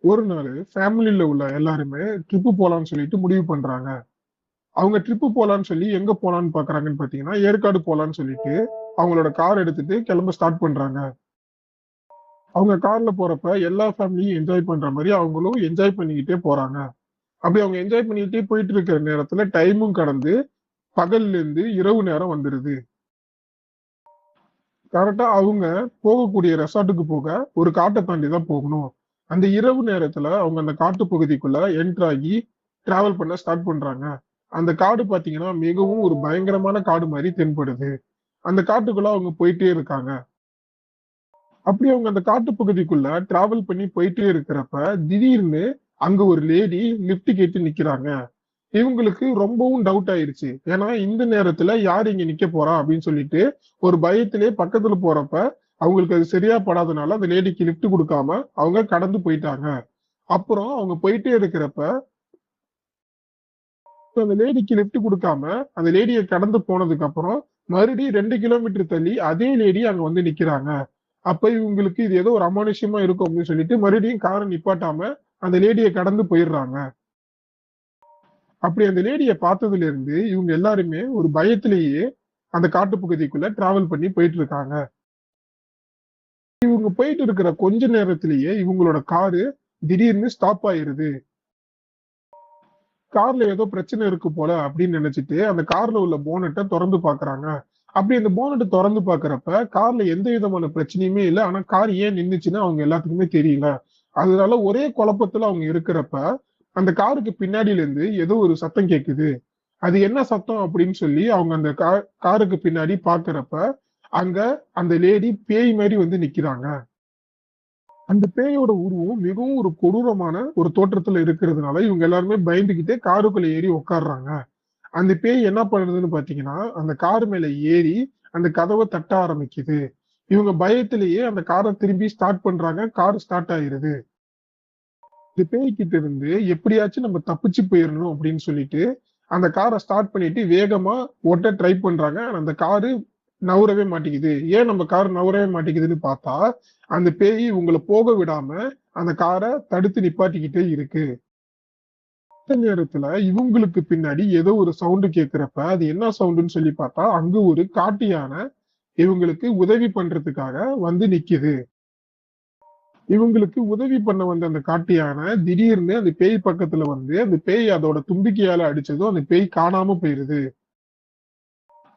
ஒரு நாள் ஃபேமிலில உள்ள எல்லாருமே ட்ரிப்பு போலான்னு சொல்லிட்டு முடிவு பண்றாங்க. அவங்க ட்ரிப்பு போலான்னு சொல்லி எங்க போலான்னு பாக்குறாங்கன்னு பாத்தீங்கன்னா, ஏற்காடு போலான்னு சொல்லிட்டு அவங்களோட கார் எடுத்துட்டு கிளம்ப ஸ்டார்ட் பண்றாங்க. அவங்க கார்ல போறப்ப எல்லா ஃபேமிலியும் என்ஜாய் பண்ற மாரி அவங்களும் என்ஜாய் பண்ணிக்கிட்டே போறாங்க. அப்படி அவங்க என்ஜாய் பண்ணிக்கிட்டே போயிட்டு இருக்கிற நேரத்துல டைமும் கடந்து பகல்ல இருந்து இரவு நேரம் வந்துருது. கரெக்ட்டா அவங்க போகக்கூடிய ரெசார்ட்டுக்கு போக ஒரு காட்ட தாண்டி தான் போகணும். அந்த இரவு நேரத்துல அவங்க அந்த காட்டு பகுதிக்குள்ள என்டர் ஆகி டிராவல் பண்ண ஸ்டார்ட் பண்றாங்க. அந்த காடு பார்த்தீங்கன்னா, மிகவும் ஒரு பயங்கரமான காடு மாரி தென்படுது. அந்த காட்டுக்குள்ள அவங்க போயிட்டே இருக்காங்க. அப்படி அவங்க அந்த காட்டு பகுதிக்குள்ள டிராவல் பண்ணி போயிட்டே இருக்கிறப்ப, திடீர்னு அங்க ஒரு லேடி லிஃப்ட் கேட்டு நிக்கிறாங்க. இவங்களுக்கு ரொம்பவும் டவுட் ஆயிருச்சு. ஏன்னா, இந்த நேரத்துல யார் இங்க நிக்க போறா? அப்படின்னு சொல்லிட்டு, ஒரு பயத்திலேயே பக்கத்துல போறப்ப, அவங்களுக்கு அது சரியா படாதனால அந்த லேடிக்கு லிஃப்ட் குடுக்காம அவங்க கடந்து போயிட்டாங்க. அப்புறம் அவங்க போயிட்டே இருக்கிறப்ப, அந்த லேடிக்கு லிஃப்ட் குடுக்காம, அந்த லேடிய கடந்து போனதுக்கு அப்புறம், மறுபடியும் 2 கிலோமீட்டர் தள்ளி அதே லேடி அங்க வந்து நிக்கிறாங்க. அப்ப இவங்களுக்கு இது ஏதோ ஒரு அமானுஷ்யமா இருக்கும் அப்படின்னு சொல்லிட்டு, மறுபடியும் கார நிப்பாட்டாம, அந்த லேடிய கடந்து போயிடுறாங்க. அப்படி அந்த லேடிய பார்த்ததுல இருந்து, இவங்க எல்லாருமே ஒரு பயத்திலேயே அந்த காட்டுப்பகுதிக்குள்ள டிராவல் பண்ணி போயிட்டு இருக்காங்க. இவங்க போயிட்டு இருக்கிற கொஞ்ச நேரத்திலேயே இவங்களோட காரு திடீர்னு ஸ்டாப் ஆயிருது. கார்ல ஏதோ பிரச்சனை இருக்கு போல அப்படின்னு நினைச்சிட்டு, அந்த கார்ல உள்ள போனட்ட தொறந்து பார்க்குறாங்க. அப்படி அந்த போனட்ட தொறந்து பார்க்கிறப்ப, கார்ல எந்த விதமான பிரச்சனையுமே இல்ல. ஆனா கார் ஏன் நின்னுச்சுன்னு அவங்க எல்லாத்துக்குமே தெரியல. அதனால ஒரே குழப்பத்துல அவங்க இருக்கிறப்ப, அந்த காருக்கு பின்னாடில இருந்து ஏதோ ஒரு சத்தம் கேட்குது. அது என்ன சத்தம் அப்படின்னு சொல்லி அவங்க அந்த காருக்கு பின்னாடி பார்க்கிறப்ப, அங்க அந்த லேடி பேய் மாரி வந்து நிக்கிறாங்க. அந்த பேயோட உருவம் மிகவும் ஒரு கொடூரமான ஒரு தோற்றத்துல இருக்கிறதுனால, இவங்க எல்லாருமே பயந்துகிட்டே காருக்குள்ள ஏறி உட்கார்றாங்க. அந்த பேய் என்ன பண்ணுதுன்னு பார்த்தீங்கன்னா, அந்த கார் மேல ஏறி அந்த கதவ தட்ட ஆரம்பிக்குது. இவங்க பயத்திலேயே அந்த கார திரும்பி ஸ்டார்ட் பண்றாங்க. கார் ஸ்டார்ட் ஆயிருது. இந்த பேய்கிட்ட இருந்து எப்படியாச்சும் நம்ம தப்பிச்சு போயிரணும் அப்படின்னு சொல்லிட்டு, அந்த கார ஸ்டார்ட் பண்ணிட்டு வேகமா ஓட்ட ட்ரை பண்றாங்க. ஆனா அந்த காரு நவுரவே மாட்டேங்குது. ஏன் நம்ம கார் நவுரவே மாட்டேங்குதுன்னு பார்த்தா, அந்த பேய் இவங்கள போக விடாம அந்த கார தடுத்து நிப்பாட்டிக்கிட்டே இருக்கு. அந்த நேரத்துல இவங்களுக்கு பின்னாடி ஏதோ ஒரு சவுண்ட் கேட்கிறப்ப, அது என்ன சவுண்டுன்னு சொல்லி பார்த்தா, அங்க ஒரு காட்டு யானை இவங்களுக்கு உதவி பண்றதுக்காக வந்து நிக்குது. இவங்களுக்கு உதவி பண்ண வந்த அந்த காட்டு யானை திடீர்னு அந்த பேய் பக்கத்துல வந்து அந்த பேய் அதோட தும்பிக்கையால அடிச்சதும் அந்த பேய் காணாம போயிருது.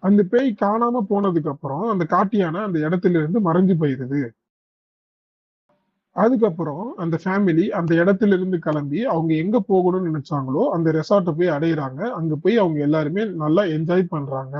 அந்த பேய் காணாம போனதுக்கு அப்புறம் அந்த காட்டு யானை அந்த இடத்துல இருந்து மறைஞ்சு போயிருது. அதுக்கப்புறம் அந்த ஃபேமிலி அந்த இடத்துல இருந்து கிளம்பி அவங்க எங்க போகணும்னு நினைச்சாங்களோ அந்த ரெசார்ட்ட போய் அடையுறாங்க. அங்க போய் அவங்க எல்லாருமே நல்லா என்ஜாய் பண்றாங்க.